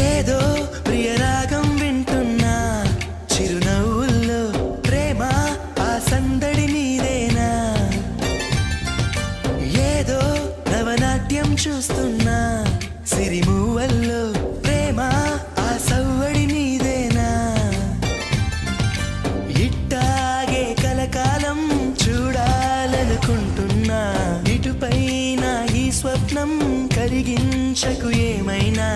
ఏదో ప్రియరాగం వింటున్నా చిరునవ్వుల్లో ప్రేమ ఆ సందడి నీదేనా ఏదో నవనాట్యం చూస్తున్నా సిరిమూవల్లో ప్రేమ ఆ సవ్వడి నీదేనా ఇట్టాగే కలకాలం చూడాలనుకుంటున్నా ఇటుపైన ఈ స్వప్నం కలిగించకు ఏమైనా